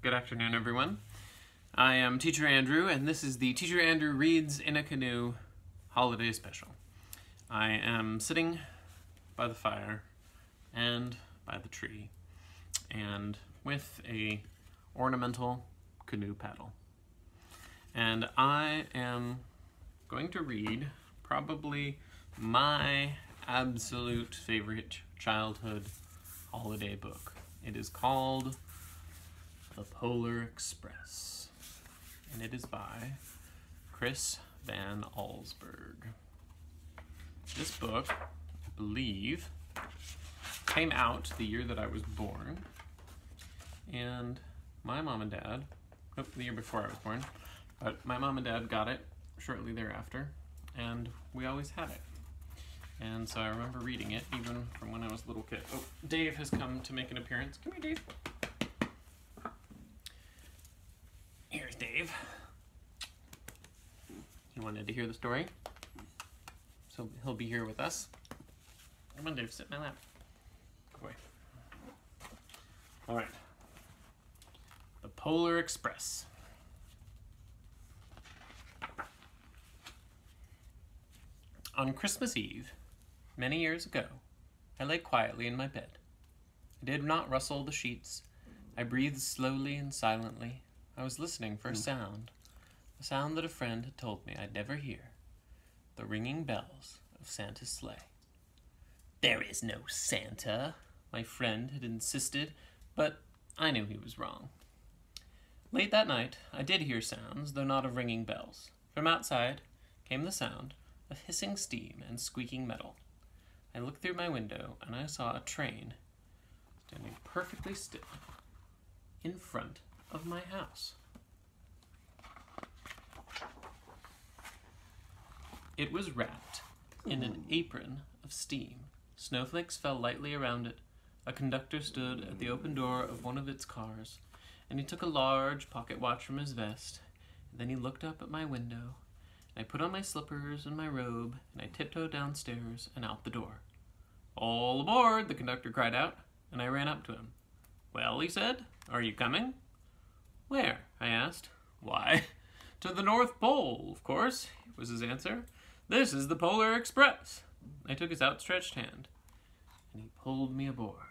Good afternoon, everyone. I am Teacher Andrew, and this is the Teacher Andrew Reads in a Canoe Holiday Special. I am sitting by the fire and by the tree, and with a ornamental canoe paddle. And I am going to read probably my absolute favorite childhood holiday book. It is called The Polar Express, and it is by Chris Van Allsburg. This book, I believe, came out the year that I was born, and my mom and dad, the year before I was born, but my mom and dad got it shortly thereafter, and we always had it. And so I remember reading it even from when I was a little kid. Oh, Dave has come to make an appearance. Come here, Dave. Here's Dave. He wanted to hear the story, so he'll be here with us. Come on, Dave, sit in my lap. Go away. All right. The Polar Express. On Christmas Eve, many years ago, I lay quietly in my bed. I did not rustle the sheets. I breathed slowly and silently. I was listening for a sound that a friend had told me I'd never hear, the ringing bells of Santa's sleigh. "There is no Santa," my friend had insisted, but I knew he was wrong. Late that night, I did hear sounds, though not of ringing bells. From outside came the sound of hissing steam and squeaking metal. I looked through my window, and I saw a train standing perfectly still in front of my house. It was wrapped in an apron of steam. Snowflakes fell lightly around it. A conductor stood at the open door of one of its cars, and he took a large pocket watch from his vest. And then he looked up at my window. I put on my slippers and my robe, and I tiptoed downstairs and out the door. "All aboard!" the conductor cried out, and I ran up to him. "Well," he said, "are you coming?" "Where?" I asked. "Why, to the North Pole, of course," was his answer. "This is the Polar Express." I took his outstretched hand, and he pulled me aboard.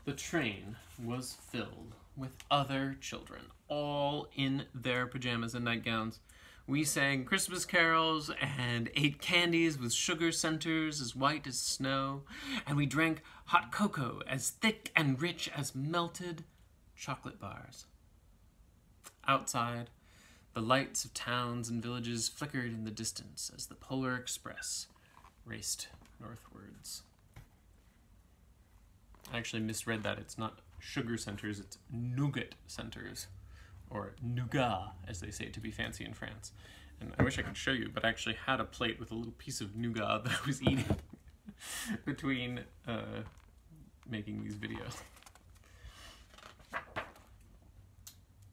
The train was filled with other children, all in their pajamas and nightgowns. We sang Christmas carols and ate candies with sugar centers as white as snow, and we drank hot cocoa as thick and rich as melted chocolate bars. Outside, the lights of towns and villages flickered in the distance as the Polar Express raced northwards. I actually misread that. It's not sugar centers, it's nougat centers, or nougat, as they say to be fancy in France. And I wish I could show you, but I actually had a plate with a little piece of nougat that I was eating between making these videos.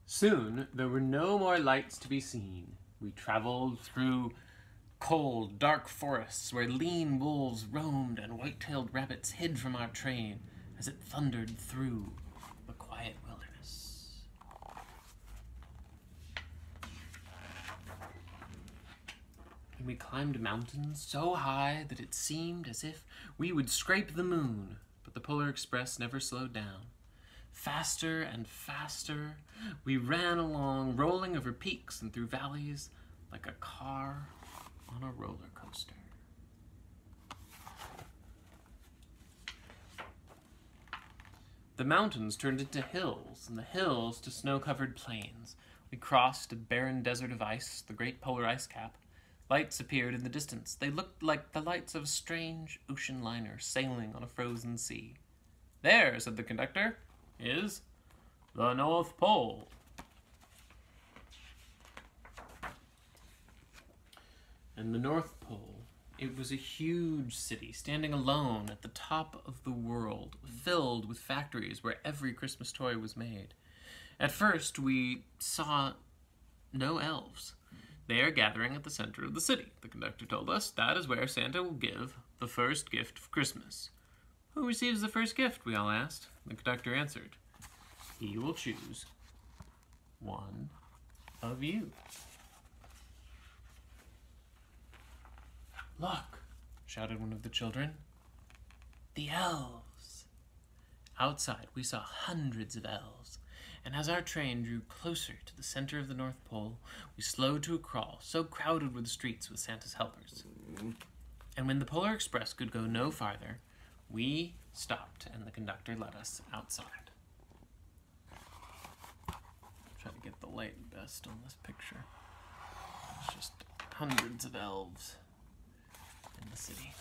Soon, there were no more lights to be seen. We traveled through cold, dark forests where lean wolves roamed and white-tailed rabbits hid from our train as it thundered through the quiet wilderness. And we climbed mountains so high that it seemed as if we would scrape the moon, but the Polar Express never slowed down. Faster and faster, we ran along, rolling over peaks and through valleys like a car on a roller coaster. The mountains turned into hills, and the hills to snow-covered plains. We crossed a barren desert of ice, the great polar ice cap. Lights appeared in the distance. They looked like the lights of a strange ocean liner sailing on a frozen sea. "There," said the conductor, "is the North Pole." And the North Pole, it was a huge city standing alone at the top of the world, filled with factories where every Christmas toy was made. At first, we saw no elves. They are gathering at the center of the city. The conductor told us that is where Santa will give the first gift of Christmas. Who receives the first gift, we all asked. The conductor answered, he will choose one of you. Look, shouted one of the children. The elves. Outside, we saw hundreds of elves, and as our train drew closer to the center of the North Pole, we slowed to a crawl, so crowded were the streets with Santa's helpers. And when the Polar Express could go no farther, we stopped, and the conductor let us outside. Try to get the light best on this picture. It's just hundreds of elves in the city.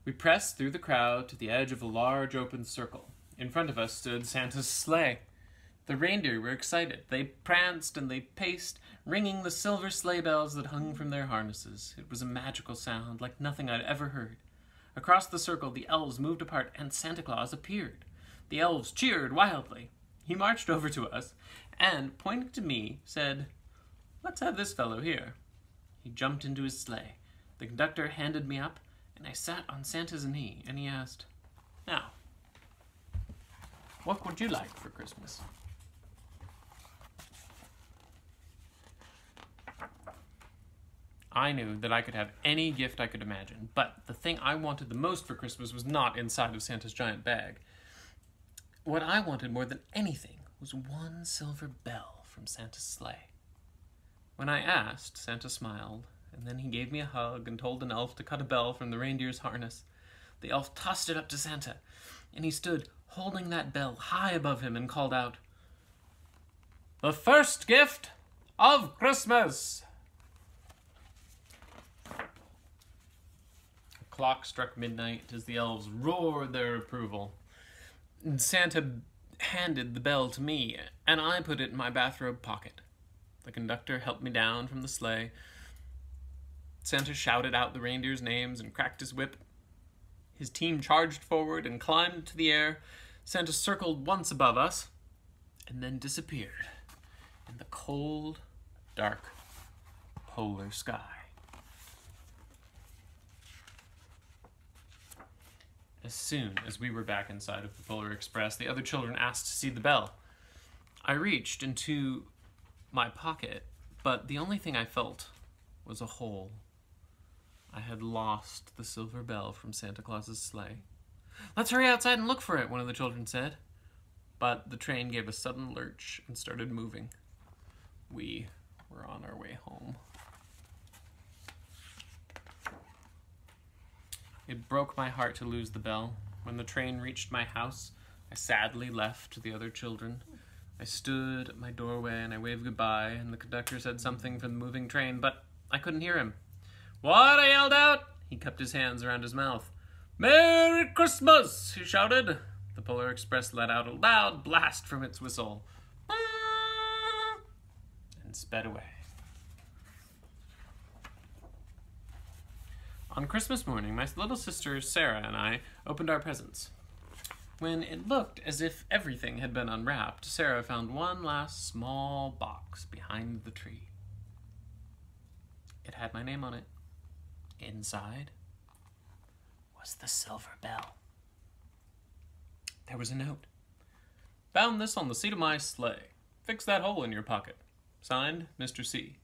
We pressed through the crowd to the edge of a large open circle. In front of us stood Santa's sleigh. The reindeer were excited. They pranced and they paced, ringing the silver sleigh bells that hung from their harnesses. It was a magical sound, like nothing I'd ever heard. Across the circle, the elves moved apart, and Santa Claus appeared. The elves cheered wildly. He marched over to us, and, pointing to me, said, "Let's have this fellow here." He jumped into his sleigh. The conductor handed me up, and I sat on Santa's knee, and he asked, "Now, what would you like for Christmas?" I knew that I could have any gift I could imagine, but the thing I wanted the most for Christmas was not inside of Santa's giant bag. What I wanted more than anything was one silver bell from Santa's sleigh. When I asked, Santa smiled, and then he gave me a hug and told an elf to cut a bell from the reindeer's harness. The elf tossed it up to Santa, and he stood holding that bell high above him and called out, "The first gift of Christmas!" The clock struck midnight as the elves roared their approval. Santa handed the bell to me, and I put it in my bathrobe pocket. The conductor helped me down from the sleigh. Santa shouted out the reindeers' names and cracked his whip. His team charged forward and climbed into the air. Santa circled once above us, and then disappeared in the cold, dark, polar sky. As soon as we were back inside of the Polar Express, the other children asked to see the bell. I reached into my pocket, but the only thing I felt was a hole. I had lost the silver bell from Santa Claus's sleigh. "Let's hurry outside and look for it," one of the children said. But the train gave a sudden lurch and started moving. We were on our way home. It broke my heart to lose the bell. When the train reached my house, I sadly left the other children. I stood at my doorway and I waved goodbye, and the conductor said something from the moving train, but I couldn't hear him. "What?" I yelled out. He cupped his hands around his mouth. "Merry Christmas!" he shouted. The Polar Express let out a loud blast from its whistle and sped away. On Christmas morning, my little sister Sarah and I opened our presents. When it looked as if everything had been unwrapped, Sarah found one last small box behind the tree. It had my name on it. Inside was the silver bell. There was a note. "Found this on the seat of my sleigh. Fix that hole in your pocket. Signed, Mr. C."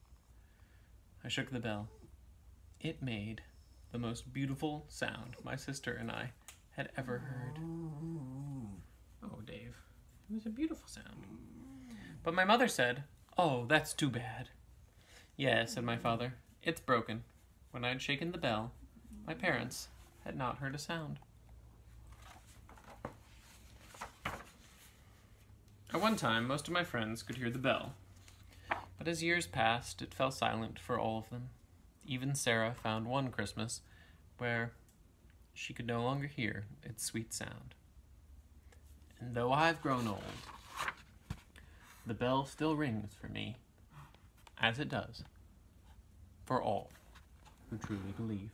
I shook the bell. It made the most beautiful sound my sister and I had ever heard. Oh, Dave, it was a beautiful sound. But my mother said, "Oh, that's too bad." "Yes," said my father, "it's broken." When I had shaken the bell, my parents had not heard a sound. At one time, most of my friends could hear the bell. But as years passed, it fell silent for all of them. Even Sarah found one Christmas where she could no longer hear its sweet sound. And though I've grown old, the bell still rings for me, as it does for all who truly believe.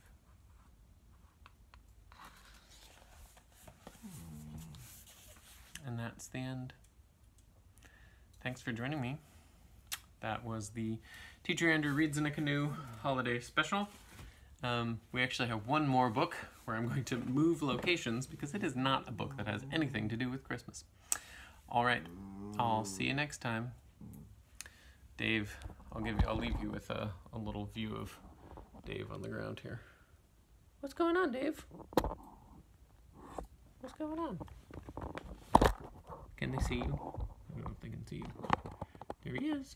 And that's the end. thanks for joining me. That was the Teacher Andrew Reads in a Canoe holiday special. We actually have one more book where I'm going to move locations because it is not a book that has anything to do with Christmas. All right, I'll see you next time. Dave, I'll leave you with a little view of Dave on the ground here. What's going on, Dave? What's going on? Can they see you? I don't know if they can see you. There he is.